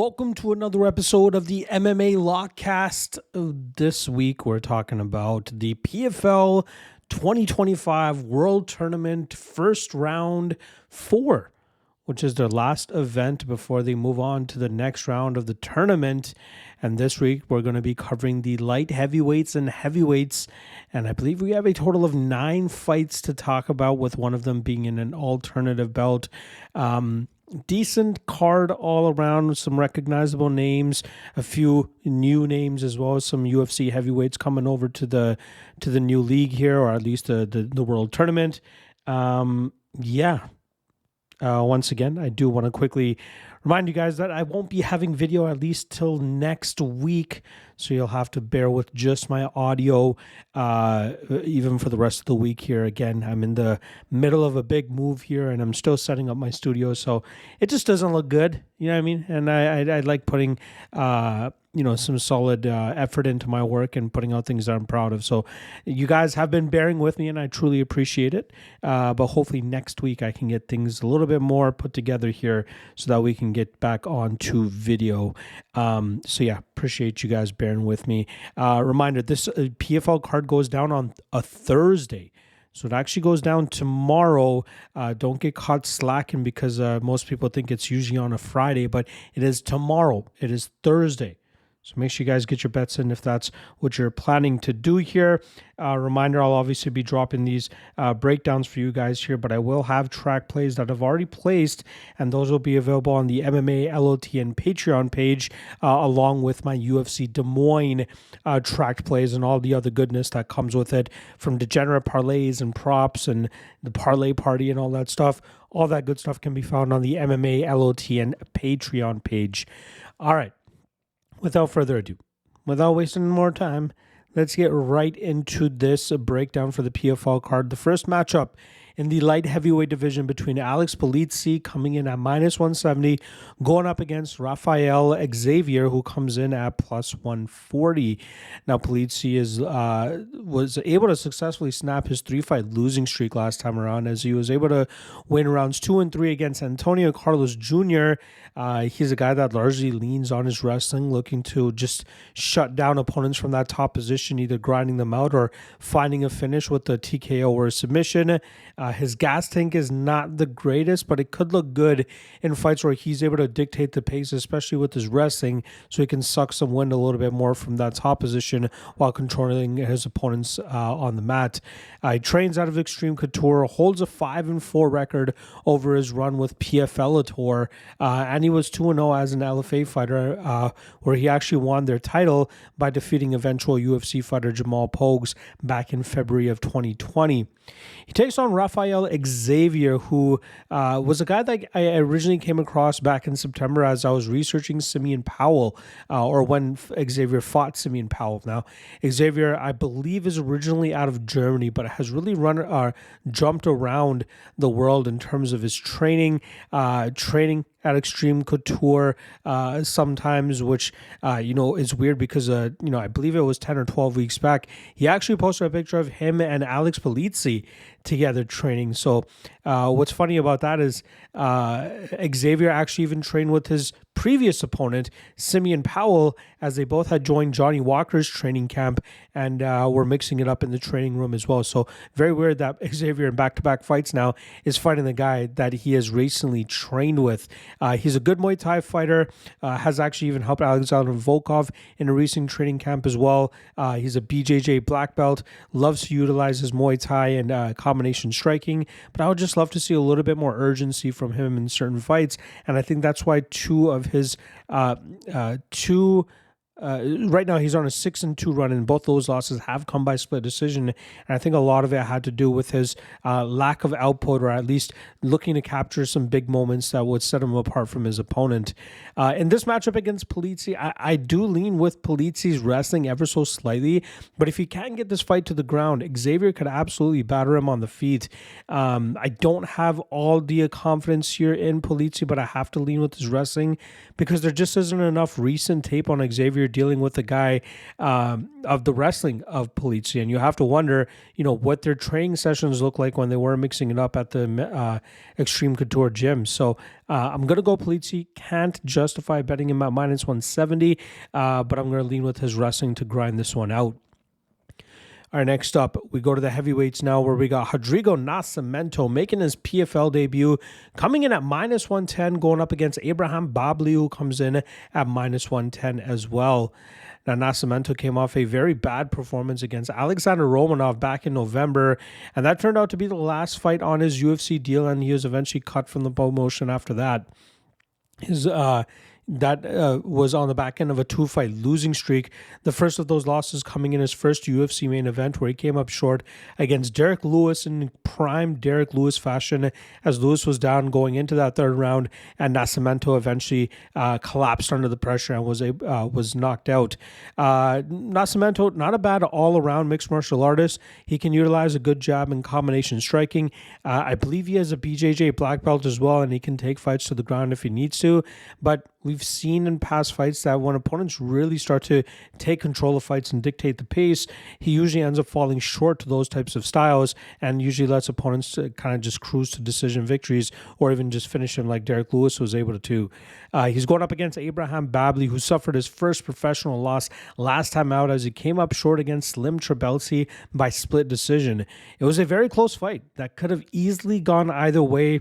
Welcome to another episode of the MMALOTN. This week we're talking about the PFL 2025 World Tournament First Round 4, which is their last event before they move on to the next round of the tournament. And this week we're going to be covering the light heavyweights and heavyweights. And I believe we have a total of 9 fights to talk about, with one of them being in an alternative belt. Decent card all around, some recognizable names, a few new names, as well as some UFC heavyweights coming over to the new league here, or at least the world tournament. Once again, I do want to quickly remind you guys that I won't be having video at least till next week, so you'll have to bear with just my audio even for the rest of the week here. Again, I'm in the middle of a big move here, and I'm still setting up my studio, so it just doesn't look good, you know what I mean? And I like putting some solid effort into my work and putting out things that I'm proud of. So you guys have been bearing with me, and I truly appreciate it. But hopefully next week I can get things a little bit more put together here so that we can get back onto video. Appreciate you guys bearing with me. Reminder, this PFL card goes down on a Thursday. So it actually goes down tomorrow. Don't get caught slacking because most people think it's usually on a Friday, but it is tomorrow. It is Thursday. So make sure you guys get your bets in if that's what you're planning to do here. Reminder, I'll obviously be dropping these breakdowns for you guys here, but I will have track plays that I've already placed, and those will be available on the MMALOTN Patreon page, along with my UFC Des Moines track plays and all the other goodness that comes with it, from degenerate parlays and props and the parlay party and all that stuff. All that good stuff can be found on the MMALOTN Patreon page. All right. Without further ado, without wasting more time, let's get right into this breakdown for the PFL card. The first matchup in the light heavyweight division between Polizzi, coming in at -170, going up against Xavier, who comes in at +140. Now, Polizzi was able to successfully snap his 3-fight losing streak last time around, as he was able to win rounds 2 and 3 against Antonio Carlos Jr. He's a guy that largely leans on his wrestling, looking to just shut down opponents from that top position, either grinding them out or finding a finish with a TKO or a submission. His gas tank is not the greatest, but it could look good in fights where he's able to dictate the pace, especially with his wrestling, so he can suck some wind a little bit more from that top position while controlling his opponents on the mat. He trains out of Extreme Couture, holds a 5-4 record over his run with PFL, and he was 2-0 as an LFA fighter, where he actually won their title by defeating eventual UFC fighter Jamal Pogues back in February of 2020. He takes on Xavier, who was a guy that I originally came across back in September as I was researching Simeon Powell, or when Xavier fought Simeon Powell. Now, Xavier, I believe, is originally out of Germany, but has really jumped around the world in terms of his training at Extreme Couture sometimes, which, is weird because, I believe it was 10 or 12 weeks back, he actually posted a picture of him and Polizzi together training. So what's funny about that is Xavier actually even trained with his previous opponent, Simeon Powell, as they both had joined Johnny Walker's training camp and were mixing it up in the training room as well. So very weird that Xavier in back-to-back fights now is fighting the guy that he has recently trained with. He's a good Muay Thai fighter, has actually even helped Alexander Volkov in a recent training camp as well. He's a BJJ black belt, loves to utilize his Muay Thai and combination striking, but I would just love to see a little bit more urgency from him in certain fights, and I think that's why two of his right now he's on a 6-2 run, and both those losses have come by split decision. And I think a lot of it had to do with his lack of output, or at least looking to capture some big moments that would set him apart from his opponent. In this matchup against Polizzi, I do lean with Polizzi's wrestling ever so slightly, but if he can get this fight to the ground, Xavier could absolutely batter him on the feet. I don't have all the confidence here in Polizzi, but I have to lean with his wrestling because there just isn't enough recent tape on Xavier dealing with a guy of the wrestling of Polizzi, and you have to wonder, what their training sessions look like when they were mixing it up at the Extreme Couture gym. So I'm going to go Polizzi. Can't justify betting him at minus 170, but I'm going to lean with his wrestling to grind this one out. All right, next up, we go to the heavyweights now, where we got Rodrigo Nascimento making his PFL debut, coming in at minus 110, going up against Abraham Babli, who comes in at minus 110 as well. Now, Nascimento came off a very bad performance against Alexander Romanov back in November, and that turned out to be the last fight on his UFC deal, and he was eventually cut from the promotion after that. That was on the back end of a 2-fight losing streak. The first of those losses coming in his first UFC main event, where he came up short against Derek Lewis in prime Derek Lewis fashion, as Lewis was down going into that third round, and Nascimento eventually collapsed under the pressure and was knocked out. Nascimento, not a bad all-around mixed martial artist. He can utilize a good jab and combination striking. I believe he has a BJJ black belt as well, and he can take fights to the ground if he needs to, but we've seen in past fights that when opponents really start to take control of fights and dictate the pace, he usually ends up falling short to those types of styles, and usually lets opponents to kind of just cruise to decision victories, or even just finish him like Derek Lewis was able to. He's going up against Abraham Babli, who suffered his first professional loss last time out, as he came up short against Slim Trebelsi by split decision. It was a very close fight that could have easily gone either way,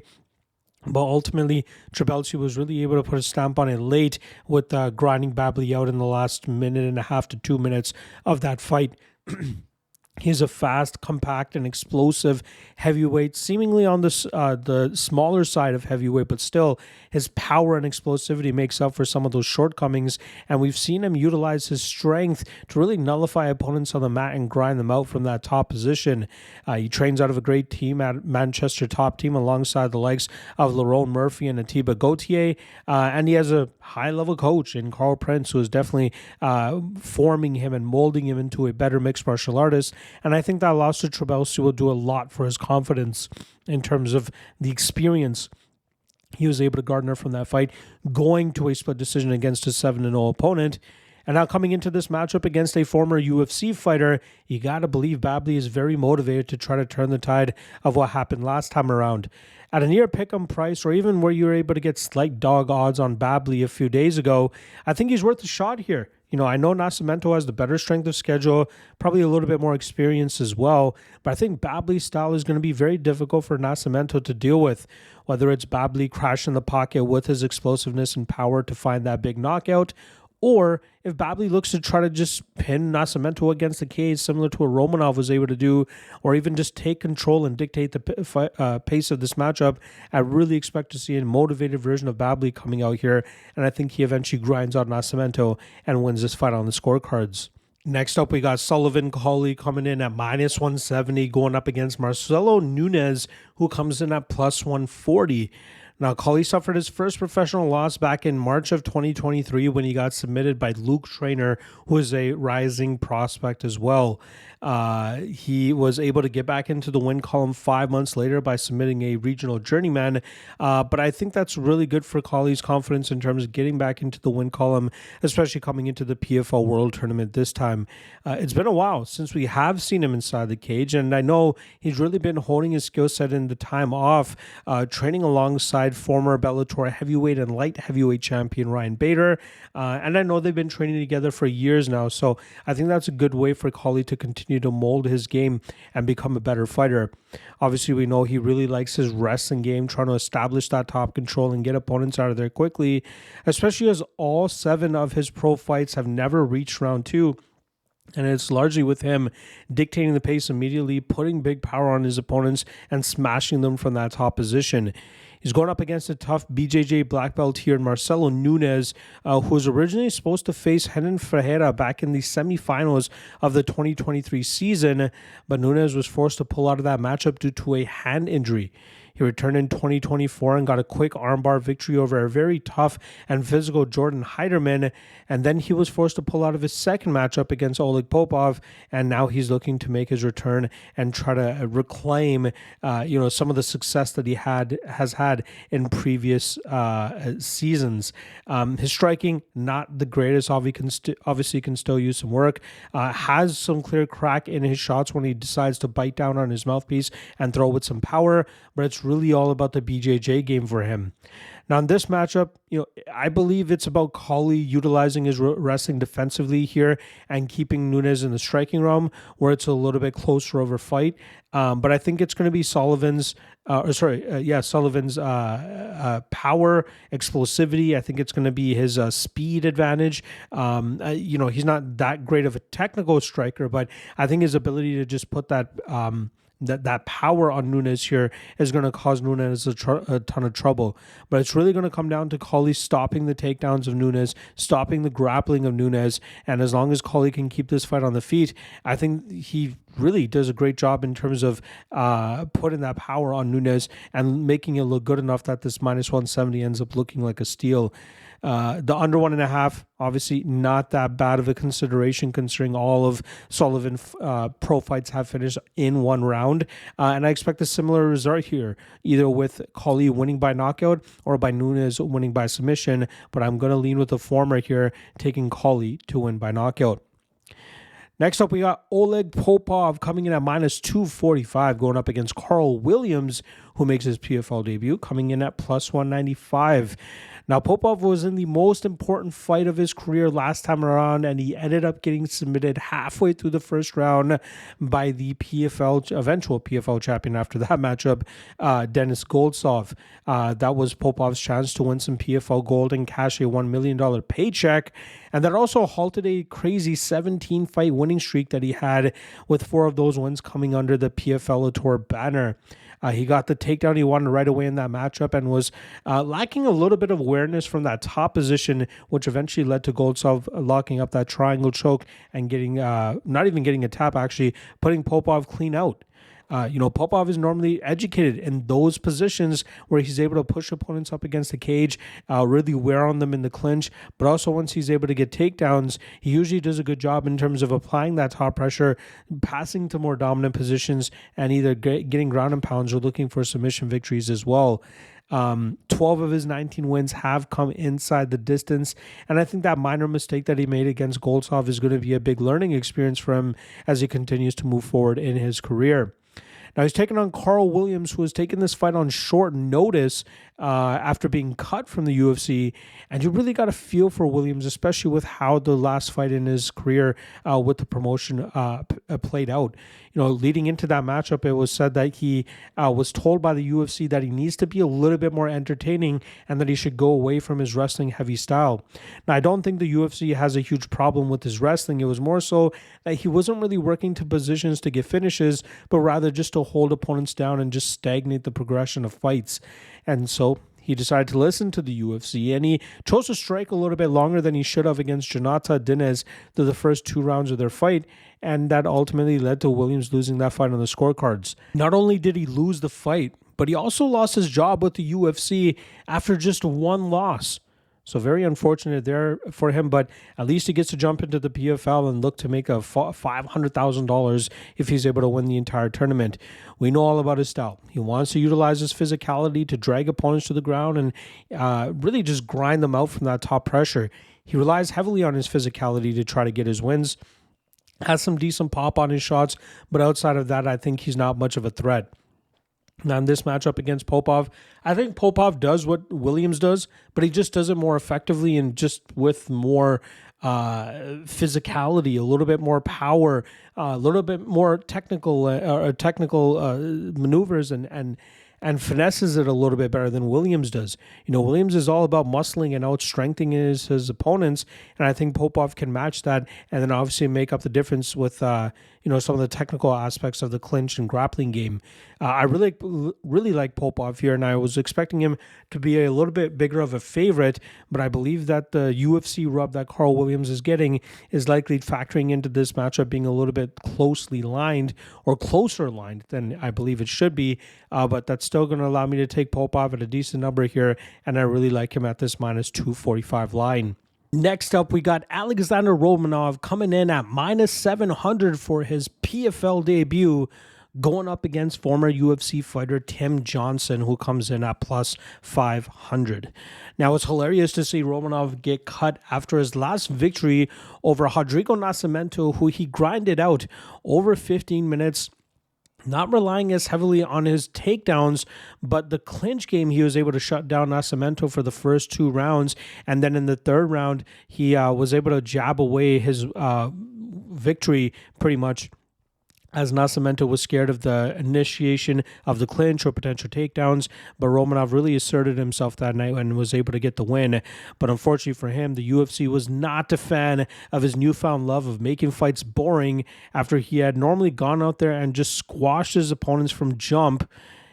but ultimately, Trebelsi was really able to put a stamp on it late, with grinding Babli out in the last minute and a half to 2 minutes of that fight. He's a fast, compact, and explosive heavyweight, seemingly on the smaller side of heavyweight, but still his power and explosivity makes up for some of those shortcomings, and we've seen him utilize his strength to really nullify opponents on the mat and grind them out from that top position. He trains out of a great team at Manchester Top Team, alongside the likes of Lerone Murphy and Atiba Gauthier, and he has a high-level coach in Carl Prince, who is definitely forming him and molding him into a better mixed martial artist. And I think that loss to Trebelsi will do a lot for his confidence in terms of the experience he was able to garner from that fight, going to a split decision against a 7-0 opponent. And now coming into this matchup against a former UFC fighter, you got to believe Babli is very motivated to try to turn the tide of what happened last time around. At a near pick'em price, or even where you were able to get slight dog odds on Babli a few days ago, I think he's worth a shot here. I know Nascimento has the better strength of schedule, probably a little bit more experience as well, but I think Babli's style is going to be very difficult for Nascimento to deal with, whether it's Babli crashing the pocket with his explosiveness and power to find that big knockout, or if Babli looks to try to just pin Nascimento against the cage, similar to what Romanov was able to do, or even just take control and dictate the pace of this matchup, I really expect to see a motivated version of Babli coming out here, and I think he eventually grinds out Nascimento and wins this fight on the scorecards. Next up, we got Sullivan Cauley coming in at minus 170, going up against Marcelo Nunes, who comes in at plus 140. Now, Cauley suffered his first professional loss back in March of 2023 when he got submitted by Luke Traynor, who is a rising prospect as well. He was able to get back into the win column 5 months later by submitting a regional journeyman, but I think that's really good for Cauley's confidence in terms of getting back into the win column, especially coming into the PFL World Tournament this time. It's been a while since we have seen him inside the cage, and I know he's really been honing his skill set in the time off, training alongside former Bellator heavyweight and light heavyweight champion Ryan Bader, and I know they've been training together for years now, so I think that's a good way for Cauley to continue to mold his game and become a better fighter. Obviously, we know he really likes his wrestling game, trying to establish that top control and get opponents out of there quickly, especially as all 7 of his pro fights have never reached round 2. And it's largely with him dictating the pace immediately, putting big power on his opponents, and smashing them from that top position. He's going up against a tough BJJ black belt here, Marcelo Nunes, who was originally supposed to face Renan Ferreira back in the semifinals of the 2023 season, but Nunes was forced to pull out of that matchup due to a hand injury. He returned in 2024 and got a quick armbar victory over a very tough and physical Jordan Heiderman, and then he was forced to pull out of his second matchup against Oleg Popov, and now he's looking to make his return and try to reclaim some of the success that he has had in previous seasons. His striking, not the greatest. Obviously can still use some work. Has some clear crack in his shots when he decides to bite down on his mouthpiece and throw with some power, but it's really all about the BJJ game for him. Now, in this matchup, I believe it's about Cauley utilizing his wrestling defensively here and keeping Nunes in the striking realm where it's a little bit closer of a fight. But I think it's going to be Sullivan's power, explosivity. I think it's going to be his speed advantage. He's not that great of a technical striker, but I think his ability to just put that power on Nunes here is going to cause Nunes a ton of trouble. But it's really going to come down to Cauley stopping the takedowns of Nunes, stopping the grappling of Nunes, and as long as Cauley can keep this fight on the feet, I think he really does a great job in terms of putting that power on Nunes and making it look good enough that this minus 170 ends up looking like a steal. The under 1.5, obviously not that bad of a consideration considering all of Sullivan's pro fights have finished in one round. And I expect a similar result here, either with Cauley winning by knockout or by Nunes winning by submission. But I'm going to lean with the former here, taking Cauley to win by knockout. Next up, we got Oleg Popov coming in at minus 245, going up against Carl Williams, who makes his PFL debut, coming in at plus 195. Now, Popov was in the most important fight of his career last time around, and he ended up getting submitted halfway through the first round by the eventual PFL champion after that matchup, Denis Goltsov. That was Popov's chance to win some PFL gold and cash a $1 million paycheck. And that also halted a crazy 17-fight winning streak that he had, with 4 of those wins coming under the Bellator banner. He got the takedown he wanted right away in that matchup and was lacking a little bit of awareness from that top position, which eventually led to Goltsov locking up that triangle choke and getting, not even getting a tap, actually putting Popov clean out. Popov is normally educated in those positions where he's able to push opponents up against the cage, really wear on them in the clinch, but also once he's able to get takedowns, he usually does a good job in terms of applying that top pressure, passing to more dominant positions, and either getting ground and pounds or looking for submission victories as well. 12 of his 19 wins have come inside the distance, and I think that minor mistake that he made against Goltsov is going to be a big learning experience for him as he continues to move forward in his career. Now, he's taking on Carl Williams, who has taken this fight on short notice after being cut from the UFC. And you really got to feel for Williams, especially with how the last fight in his career with the promotion played out. Leading into that matchup, it was said that he was told by the UFC that he needs to be a little bit more entertaining and that he should go away from his wrestling heavy style. Now, I don't think the UFC has a huge problem with his wrestling. It was more so that he wasn't really working to positions to get finishes, but rather just to hold opponents down and just stagnate the progression of fights. And so he decided to listen to the UFC, and he chose to strike a little bit longer than he should have against Jonata Dines through the first 2 rounds of their fight, and that ultimately led to Williams losing that fight on the scorecards. Not only did he lose the fight, but he also lost his job with the UFC after just 1 loss. So very unfortunate there for him, but at least he gets to jump into the PFL and look to make a $500,000 if he's able to win the entire tournament. We know all about his style. He wants to utilize his physicality to drag opponents to the ground and really just grind them out from that top pressure. He relies heavily on his physicality to try to get his wins. Has some decent pop on his shots, but outside of that, I think he's not much of a threat. Now, in this matchup against Popov, I think Popov does what Williams does, but he just does it more effectively and just with more physicality, a little bit more power, a little bit more technical maneuvers and finesses it a little bit better than Williams does. Williams is all about muscling and out-strengthening his opponents, and I think Popov can match that and then obviously make up the difference with some of the technical aspects of the clinch and grappling game. I really like Popov here, and I was expecting him to be a little bit bigger of a favorite, but I believe that the UFC rub that Carl Williams is getting is likely factoring into this matchup being a little bit closely lined or closer lined than I believe it should be, but that's still going to allow me to take Popov at a decent number here, and I really like him at this minus 245 line. Next up, we got Alexander Romanov coming in at minus 700 for his PFL debut, going up against former UFC fighter Tim Johnson, who comes in at plus 500. Now, it's hilarious to see Romanov get cut after his last victory over Rodrigo Nascimento, who he grinded out over 15 minutes, not relying as heavily on his takedowns, but the clinch game, he was able to shut down Nascimento for the first 2 rounds. And then in the third round, he was able to jab away his victory pretty much, as Nascimento was scared of the initiation of the clinch or potential takedowns. But Romanov really asserted himself that night and was able to get the win. But unfortunately for him, the UFC was not a fan of his newfound love of making fights boring after he had normally gone out there and just squashed his opponents from jump.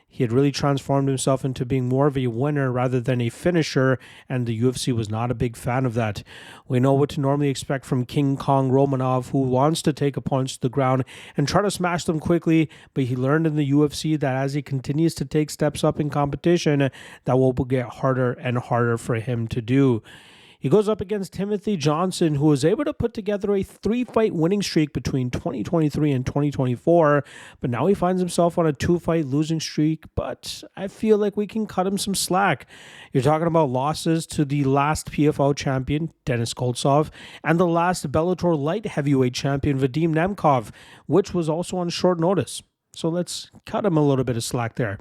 He had really transformed himself into being more of a winner rather than a finisher, and the UFC was not a big fan of that. We know what to normally expect from King Kong Romanov, who wants to take opponents to the ground and try to smash them quickly, but he learned in the UFC that as he continues to take steps up in competition, that will get harder and harder for him to do. He goes up against Timothy Johnson, who was able to put together a 3-fight winning streak between 2023 and 2024, but now he finds himself on a 2-fight losing streak, but I feel like we can cut him some slack. You're talking about losses to the last PFL champion, Denis Koltsov, and the last Bellator light heavyweight champion, Vadim Nemkov, which was also on short notice. So let's cut him a little bit of slack there.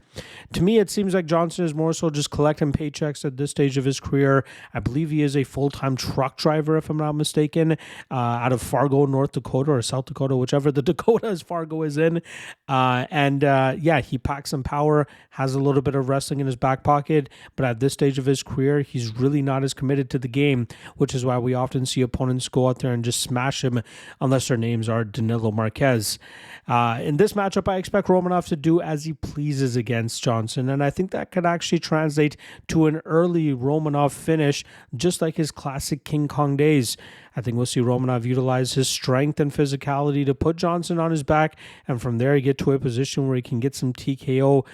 To me, it seems like Johnson is more so just collecting paychecks at this stage of his career. I believe he is a full-time truck driver, if I'm not mistaken, out of Fargo, North Dakota, or South Dakota, whichever the Dakotas Fargo is in. Yeah, he packs some power, has a little bit of wrestling in his back pocket, but at this stage of his career, he's really not as committed to the game, which is why we often see opponents go out there and just smash him unless their names are Danilo Marquez. In this matchup, I expect Romanov to do as he pleases against Johnson, and I think that could actually translate to an early Romanov finish, just like his classic King Kong days. I think we'll see Romanov utilize his strength and physicality to put Johnson on his back, and from there get to a position where he can get some TKO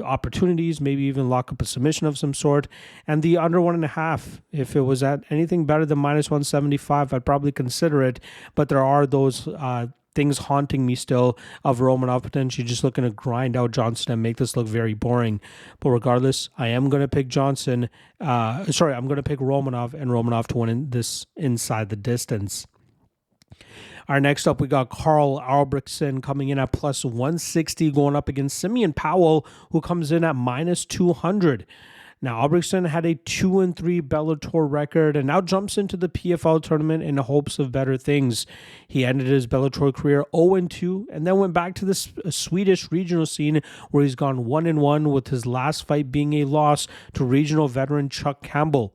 opportunities, maybe even lock up a submission of some sort. And the under 1.5, if it was at anything better than minus 175, I'd probably consider it, but there are those things haunting me still of Romanov potentially just looking to grind out Johnson and make this look very boring. But regardless, I am going to pick Johnson. I'm going to pick Romanov and Romanov to win this inside the distance. Our next up, we got Carl Albrektsson coming in at plus 160, going up against Simeon Powell, who comes in at minus 200. Now, Albrektsson had a 2-3 Bellator record and now jumps into the PFL tournament in the hopes of better things. He ended his Bellator career 0-2 and then went back to the Swedish regional scene where he's gone 1-1, with his last fight being a loss to regional veteran Chuck Campbell.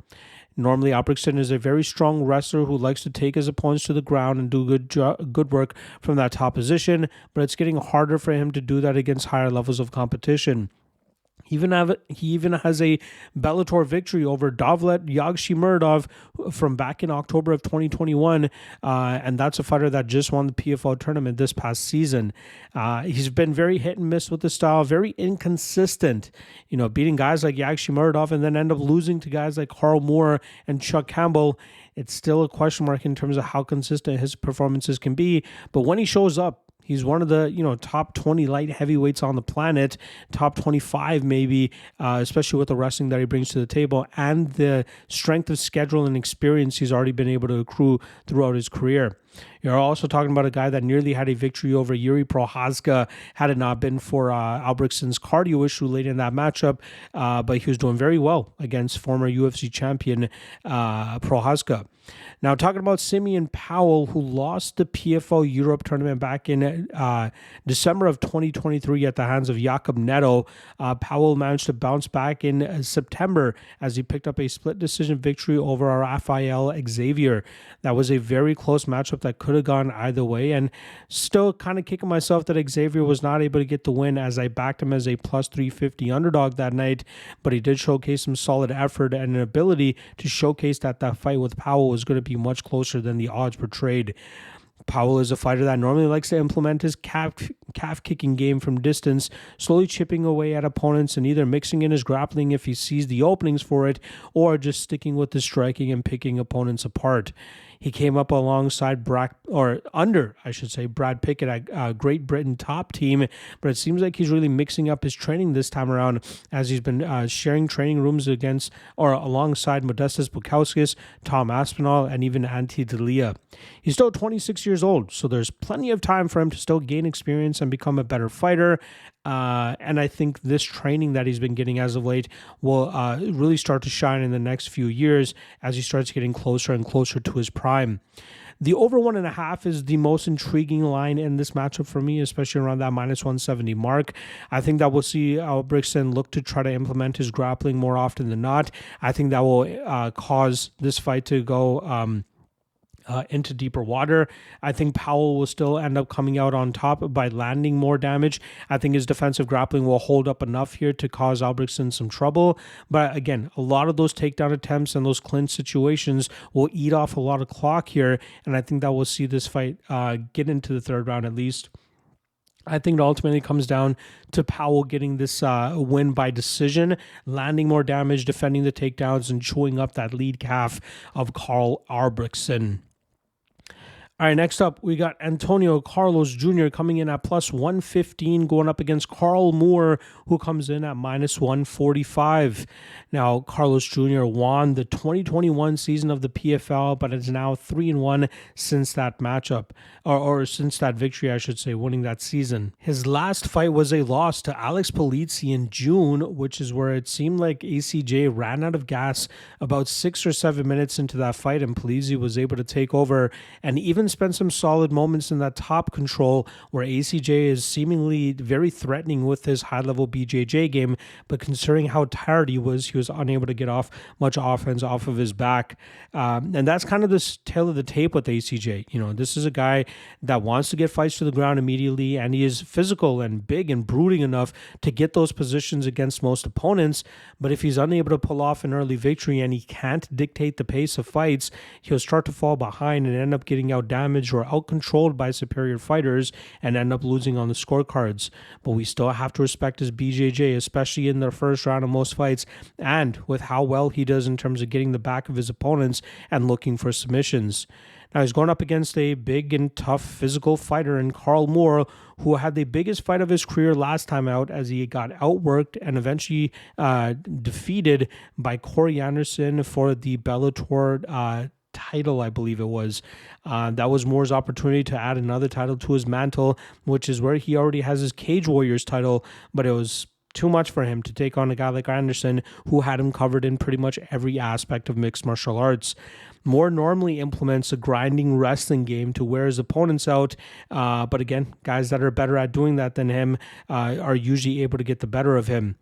Normally, Albrektsson is a very strong wrestler who likes to take his opponents to the ground and do good work from that top position, but it's getting harder for him to do that against higher levels of competition. He even has a Bellator victory over Davlet Yagshimuradov from back in October of 2021, and that's a fighter that just won the PFL tournament this past season. He's been very hit and miss with the style, very inconsistent, beating guys like Yagshimuradov and then end up losing to guys like Carl Moore and Chuck Campbell. It's still a question mark in terms of how consistent his performances can be, but when he shows up, he's one of the top 20 light heavyweights on the planet, top 25 maybe, especially with the wrestling that he brings to the table and the strength of schedule and experience he's already been able to accrue throughout his career. You're also talking about a guy that nearly had a victory over Yuri Prochazka had it not been for Albrektsson's cardio issue late in that matchup, but he was doing very well against former UFC champion Prochazka. Now, talking about Simeon Powell, who lost the PFL Europe tournament back in December of 2023 at the hands of Jakob Neto, Powell managed to bounce back in September as he picked up a split decision victory over Rafael Xavier. That was a very close matchup that could have gone either way, and still kind of kicking myself that Xavier was not able to get the win, as I backed him as a plus 350 underdog that night, but he did showcase some solid effort and an ability to showcase that fight with Powell was going to be much closer than the odds portrayed. Powell is a fighter that normally likes to implement his calf kicking game from distance, slowly chipping away at opponents and either mixing in his grappling if he sees the openings for it, or just sticking with the striking and picking opponents apart. He came up alongside Brad Pickett at Great Britain top team, but it seems like he's really mixing up his training this time around, as he's been sharing training rooms alongside Modestas Bukauskas, Tom Aspinall, and even Ante Delia. He's still 26 years old, so there's plenty of time for him to still gain experience and become a better fighter. And I think this training that he's been getting as of late will really start to shine in the next few years as he starts getting closer and closer to his prime. The over 1.5 is the most intriguing line in this matchup for me, especially around that minus 170 mark. I think that we'll see Albrektsson look to try to implement his grappling more often than not. I think that will cause this fight to go into deeper water. I think Powell will still end up coming out on top by landing more damage. I think his defensive grappling will hold up enough here to cause Albrektsson some trouble. But again, a lot of those takedown attempts and those clinch situations will eat off a lot of clock here. And I think that we'll see this fight get into the third round at least. I think it ultimately comes down to Powell getting this win by decision, landing more damage, defending the takedowns, and chewing up that lead calf of Carl Albrektsson. All right, next up, we got Antonio Carlos Jr. coming in at plus 115, going up against Carl Moore, who comes in at minus 145. Now, Carlos Jr. won the 2021 season of the PFL, but is now 3-1 since that matchup, or since that victory, I should say, winning that season. His last fight was a loss to Alex Polizzi in June, which is where it seemed like ACJ ran out of gas about 6 or 7 minutes into that fight, and Polizzi was able to take over and even spend some solid moments in that top control where ACJ is seemingly very threatening with his high-level BJJ game, but considering how tired he was unable to get off much offense off of his back. And that's kind of the tail of the tape with ACJ. You know, this is a guy that wants to get fights to the ground immediately, and he is physical and big and brooding enough to get those positions against most opponents. But if he's unable to pull off an early victory and he can't dictate the pace of fights, he'll start to fall behind and end up getting out damaged or out-controlled by superior fighters and end up losing on the scorecards. But we still have to respect his BJJ, especially in the first round of most fights, and with how well he does in terms of getting the back of his opponents and looking for submissions. Now, he's going up against a big and tough physical fighter in Carl Moore, who had the biggest fight of his career last time out as he got outworked and eventually defeated by Corey Anderson for the Bellator title, I believe it was. That was Moore's opportunity to add another title to his mantle, which is where he already has his Cage Warriors title, but it was too much for him to take on a guy like Anderson, who had him covered in pretty much every aspect of mixed martial arts. Moore normally implements a grinding wrestling game to wear his opponents out, but again, guys that are better at doing that than him are usually able to get the better of him.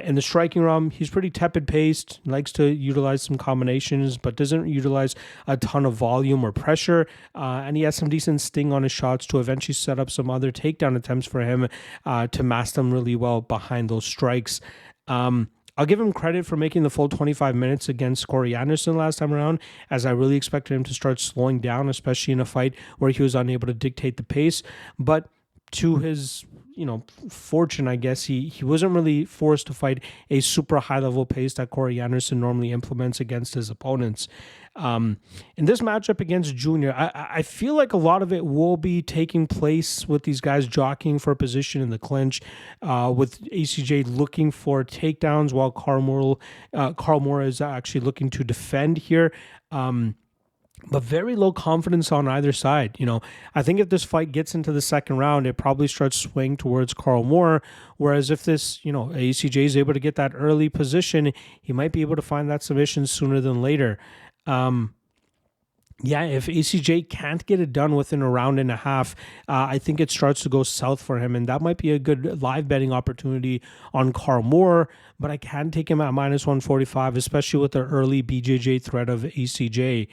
In the striking realm, he's pretty tepid-paced, likes to utilize some combinations, but doesn't utilize a ton of volume or pressure, and he has some decent sting on his shots to eventually set up some other takedown attempts for him to mask them really well behind those strikes. I'll give him credit for making the full 25 minutes against Corey Anderson last time around, as I really expected him to start slowing down, especially in a fight where he was unable to dictate the pace. But to his, fortune, I guess, he wasn't really forced to fight a super high-level pace that Corey Anderson normally implements against his opponents. In this matchup against Junior, I feel like a lot of it will be taking place with these guys jockeying for a position in the clinch, with ACJ looking for takedowns while Carl Moore is actually looking to defend here. But very low confidence on either side. I think if this fight gets into the second round, it probably starts swinging towards Carl Moore. Whereas if this, ACJ is able to get that early position, he might be able to find that submission sooner than later. If ACJ can't get it done within a round and a half, I think it starts to go south for him, and that might be a good live betting opportunity on Carl Moore, but I can take him at minus 145, especially with the early BJJ threat of ACJ.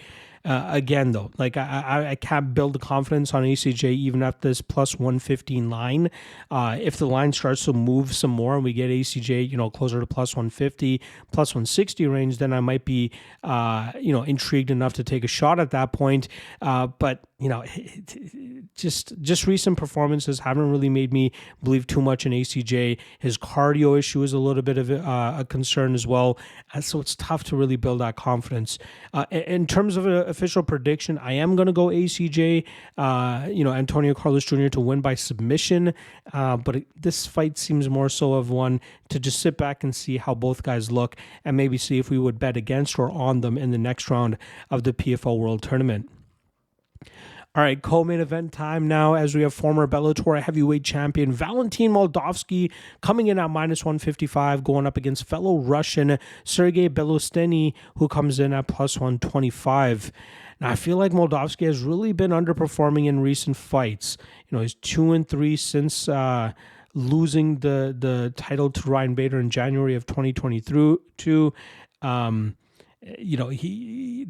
Again, though, I can't build the confidence on ACJ even at this plus 115 line. If the line starts to move some more and we get ACJ, closer to plus 150, plus 160 range, then I might be, intrigued enough to take a shot at that point. But just recent performances haven't really made me believe too much in ACJ. His cardio issue is a little bit of a concern as well. So it's tough to really build that confidence. In terms of an official prediction, I am going to go ACJ, Antonio Carlos Jr. to win by submission. But this fight seems more so of one to just sit back and see how both guys look and maybe see if we would bet against or on them in the next round of the PFL World Tournament. All right, co-main event time now, as we have former Bellator heavyweight champion Valentin Moldavsky coming in at -155, going up against fellow Russian Sergey Bilostenniy, who comes in at +125. Now, I feel like Moldavsky has really been underperforming in recent fights. He's 2-3 since losing the title to Ryan Bader in January of 2022.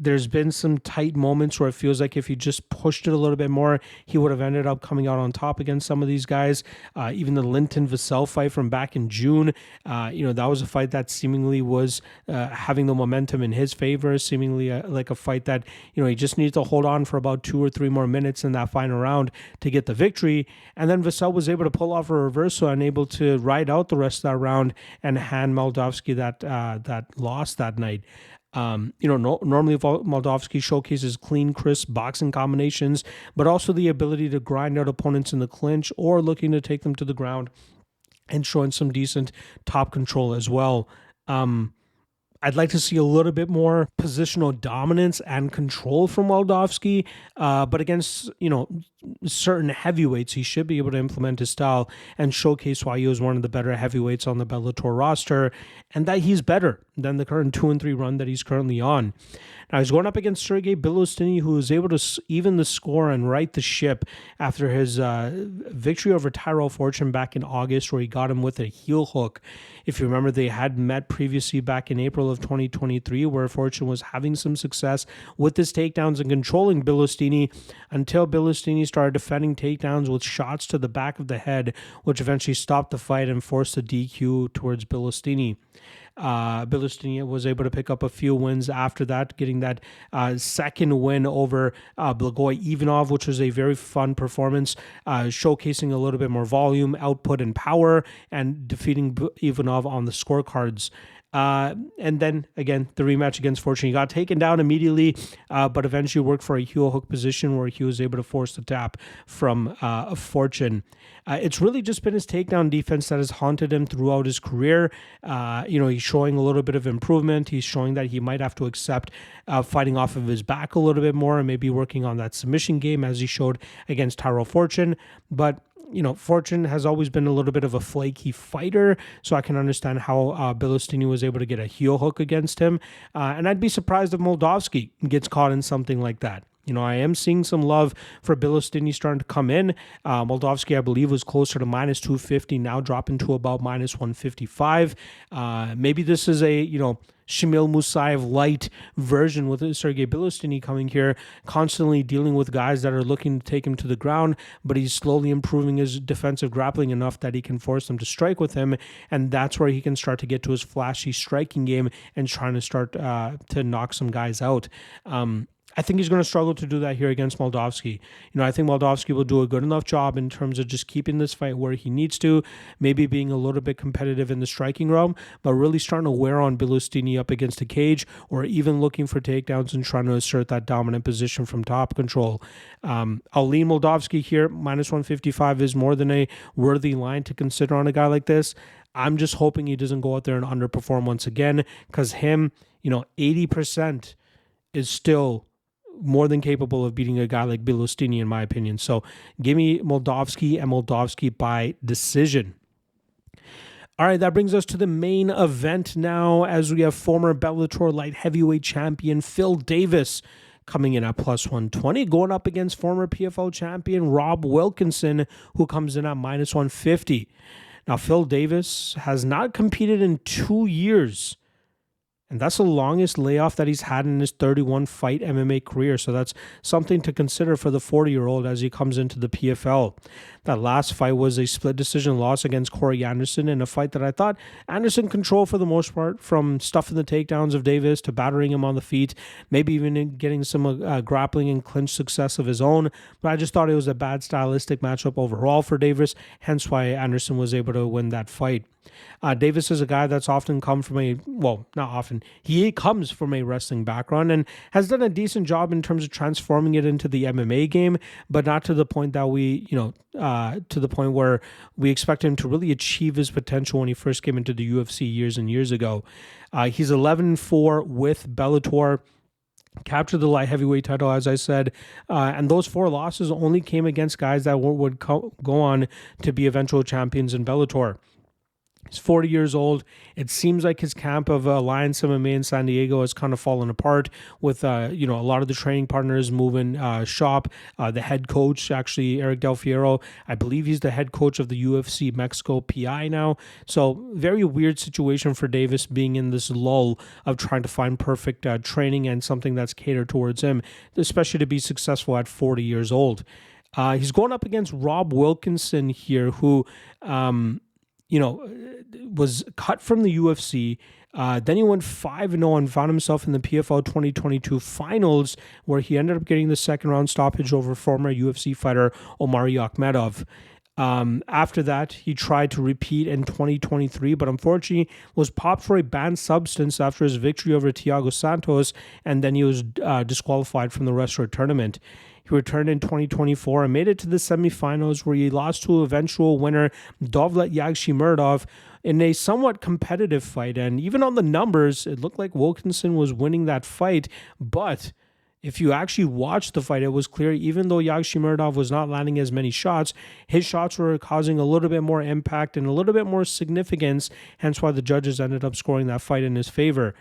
There's been some tight moments where it feels like if he just pushed it a little bit more, he would have ended up coming out on top against some of these guys. Even the Linton Vassell fight from back in June, that was a fight that seemingly was having the momentum in his favor, seemingly like a fight that, he just needed to hold on for about 2 or 3 more minutes in that final round to get the victory. And then Vassell was able to pull off a reversal and able to ride out the rest of that round and hand Moldavsky that loss that night. Normally Moldavsky showcases clean, crisp boxing combinations, but also the ability to grind out opponents in the clinch or looking to take them to the ground and showing some decent top control as well. I'd like to see a little bit more positional dominance and control from Moldavsky, but against, certain heavyweights, he should be able to implement his style and showcase why he was one of the better heavyweights on the Bellator roster and that he's better than the current 2-3 run that he's currently on. Now, he's going up against Sergey Bilostenniy, who was able to even the score and right the ship after his victory over Tyrell Fortune back in August, where he got him with a heel hook. If you remember, they had met previously back in April of 2023, where Fortune was having some success with his takedowns and controlling Bilostenniy until Bilostenniy started defending takedowns with shots to the back of the head, which eventually stopped the fight and forced a DQ towards Bilostenniy. Bilostenniy was able to pick up a few wins after that, getting that second win over Blagoy Ivanov, which was a very fun performance, showcasing a little bit more volume, output, and power, and defeating Ivanov on the scorecards. And then again, the rematch against Fortune, he got taken down immediately, but eventually worked for a heel hook position where he was able to force the tap from Fortune. It's really just been his takedown defense that has haunted him throughout his career. He's showing a little bit of improvement. He's showing that he might have to accept fighting off of his back a little bit more and maybe working on that submission game as he showed against Tyrell Fortune. But Fortune has always been a little bit of a flaky fighter, so I can understand how Bilostenniy was able to get a heel hook against him. And I'd be surprised if Moldavsky gets caught in something like that. I am seeing some love for Bilostenniy starting to come in. Moldavsky, I believe, was closer to -250, now dropping to about -155. Maybe this is a, Shamil Musayev light version with Sergey Bilostenniy coming here, constantly dealing with guys that are looking to take him to the ground, but he's slowly improving his defensive grappling enough that he can force them to strike with him, and that's where he can start to get to his flashy striking game and trying to start to knock some guys out. I think he's going to struggle to do that here against Moldavsky. I think Moldavsky will do a good enough job in terms of just keeping this fight where he needs to, maybe being a little bit competitive in the striking realm, but really starting to wear on Bilostenniy up against a cage or even looking for takedowns and trying to assert that dominant position from top control. I'll lean Moldavsky here. -155 is more than a worthy line to consider on a guy like this. I'm just hoping he doesn't go out there and underperform once again, because him, 80% is still more than capable of beating a guy like Bilostenniy, in my opinion. So give me Moldavsky and Moldavsky by decision. All right, that brings us to the main event now, as we have former Bellator light heavyweight champion Phil Davis coming in at +120, going up against former PFL champion Rob Wilkinson, who comes in at -150. Now, Phil Davis has not competed in 2 years, And that's the longest layoff that he's had in his 31 fight MMA career. So that's something to consider for the 40-year-old as he comes into the PFL. That last fight was a split decision loss against Corey Anderson in a fight that I thought Anderson controlled for the most part, from stuffing the takedowns of Davis to battering him on the feet, maybe even getting some grappling and clinch success of his own. But I just thought it was a bad stylistic matchup overall for Davis, hence why Anderson was able to win that fight. Davis is a guy that's often come from not often, he comes from a wrestling background and has done a decent job in terms of transforming it into the MMA game, but not to the point that to the point where we expect him to really achieve his potential when he first came into the UFC years and years ago. He's 11-4 with Bellator. Captured the light heavyweight title, as I said, and those 4 losses only came against guys that would go on to be eventual champions in Bellator. He's 40 years old. It seems like his camp of Alliance MMA in San Diego has kind of fallen apart with, a lot of the training partners moving shop. The head coach, actually, Eric Del Fiero, I believe he's the head coach of the UFC Mexico PI now. So very weird situation for Davis, being in this lull of trying to find perfect training and something that's catered towards him, especially to be successful at 40 years old. He's going up against Rob Wilkinson here, who was cut from the UFC. Then he went 5-0 and found himself in the PFL 2022 finals, where he ended up getting the second round stoppage over former UFC fighter Omari Akhmedov. After that, he tried to repeat in 2023, but unfortunately was popped for a banned substance after his victory over Thiago Santos, and then he was disqualified from the rest of the tournament. He returned in 2024 and made it to the semifinals, where he lost to eventual winner Dovlet Yagshimuradov in a somewhat competitive fight. And even on the numbers, it looked like Wilkinson was winning that fight. But if you actually watch the fight, it was clear, even though Yagshimuradov was not landing as many shots, his shots were causing a little bit more impact and a little bit more significance, hence why the judges ended up scoring that fight in his favor.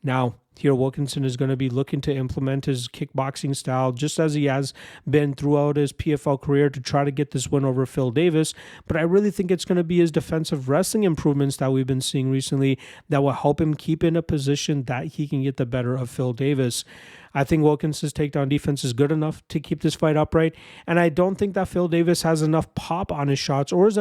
Now, here Wilkinson is going to be looking to implement his kickboxing style, just as he has been throughout his PFL career, to try to get this win over Phil Davis. But I really think it's going to be his defensive wrestling improvements that we've been seeing recently that will help him keep in a position that he can get the better of Phil Davis. I think Wilkinson's takedown defense is good enough to keep this fight upright, and I don't think that Phil Davis has enough pop on his shots or is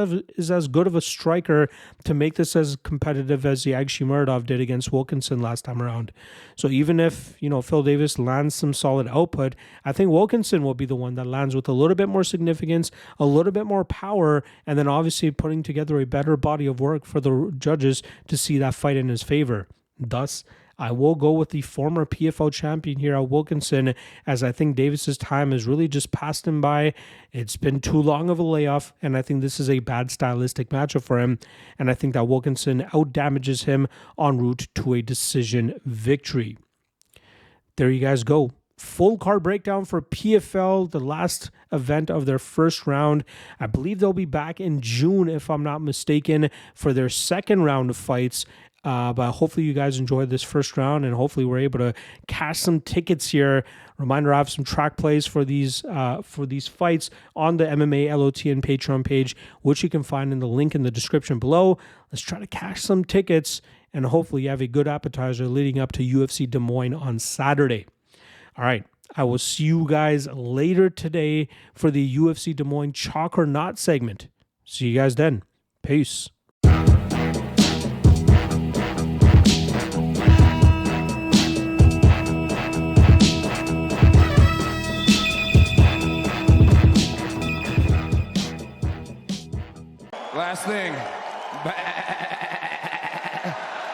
as good of a striker to make this as competitive as Yagshimuradov did against Wilkinson last time around. So even if, Phil Davis lands some solid output, I think Wilkinson will be the one that lands with a little bit more significance, a little bit more power, and then obviously putting together a better body of work for the judges to see that fight in his favor. Thus, I will go with the former PFL champion here at Wilkinson, as I think Davis's time has really just passed him by. It's been too long of a layoff, and I think this is a bad stylistic matchup for him. And I think that Wilkinson out-damages him en route to a decision victory. There you guys go. Full card breakdown for PFL, the last event of their first round. I believe they'll be back in June, if I'm not mistaken, for their second round of fights. But hopefully you guys enjoyed this first round, and hopefully we're able to cash some tickets here. Reminder, I have some track plays for these fights on the MMALOTN Patreon page, which you can find in the link in the description below. Let's try to cash some tickets, and hopefully you have a good appetizer leading up to UFC Des Moines on Saturday. All right, I will see you guys later today for the UFC Des Moines Chalk or Not segment. See you guys then. Peace. Last thing.